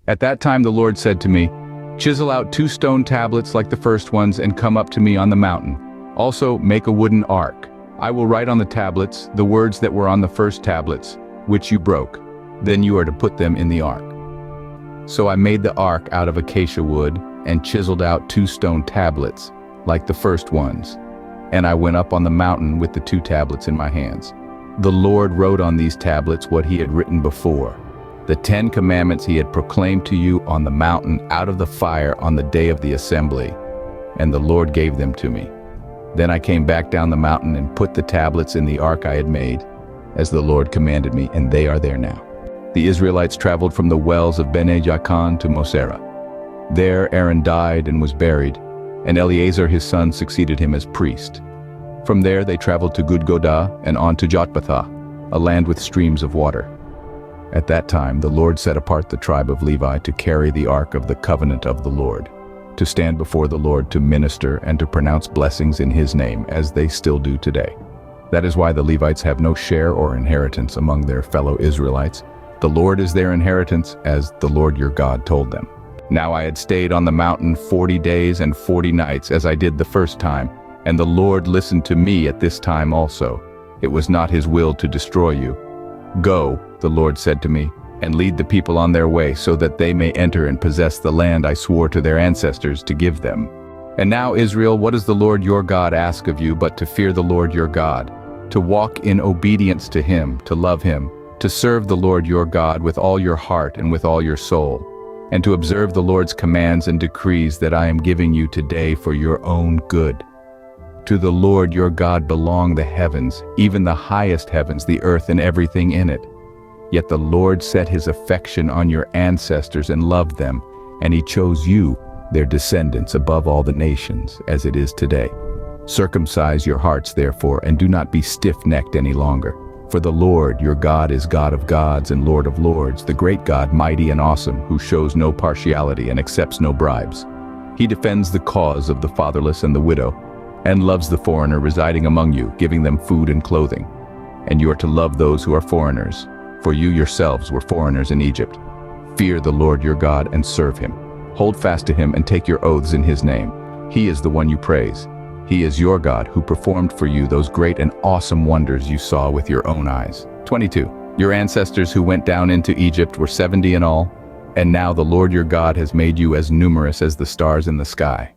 At that time the Lord said to me, "Chisel out 2 stone tablets like the first ones and come up to me on the mountain. Also make a wooden ark. I will write on the tablets the words that were on the first tablets, which you broke. Then you are to put them in the ark." So I made the ark out of acacia wood and chiseled out 2 stone tablets, like the first ones. And I went up on the mountain with the 2 tablets in my hands. The Lord wrote on these tablets what he had written before, the 10 commandments he had proclaimed to you on the mountain out of the fire on the day of the assembly. And the Lord gave them to me. Then I came back down the mountain and put the tablets in the ark I had made, as the Lord commanded me, and they are there now. The Israelites traveled from the wells of Bene Jaakan to Mosera. There Aaron died and was buried, and Eleazar his son succeeded him as priest. From there they traveled to Gudgodah and on to Jotbathah, a land with streams of water. At that time the Lord set apart the tribe of Levi to carry the ark of the covenant of the Lord, to stand before the Lord to minister and to pronounce blessings in his name, as they still do today. That is why the Levites have no share or inheritance among their fellow Israelites. The Lord is their inheritance, as the Lord your God told them. Now I had stayed on the mountain 40 days and 40 nights, as I did the first time, and the Lord listened to me at this time also. It was not his will to destroy you. "Go," the Lord said to me, "and lead the people on their way, so that they may enter and possess the land I swore to their ancestors to give them. And now, Israel, what does the Lord your God ask of you but to fear the Lord your God, to walk in obedience to him, to love him, to serve the Lord your God with all your heart and with all your soul, and to observe the Lord's commands and decrees that I am giving you today for your own good? To the Lord your God belong the heavens, even the highest heavens, the earth and everything in it. Yet the Lord set his affection on your ancestors and loved them, and he chose you, their descendants, above all the nations, as it is today. Circumcise your hearts, therefore, and do not be stiff-necked any longer. For the Lord your God is God of gods and Lord of lords, the great God, mighty and awesome, who shows no partiality and accepts no bribes. He defends the cause of the fatherless and the widow, and loves the foreigner residing among you, giving them food and clothing. And you are to love those who are foreigners, for you yourselves were foreigners in Egypt. Fear the Lord your God and serve him. Hold fast to him and take your oaths in his name. He is the one you praise. He is your God who performed for you those great and awesome wonders you saw with your own eyes. 22. Your ancestors who went down into Egypt were 70 in all, and now the Lord your God has made you as numerous as the stars in the sky.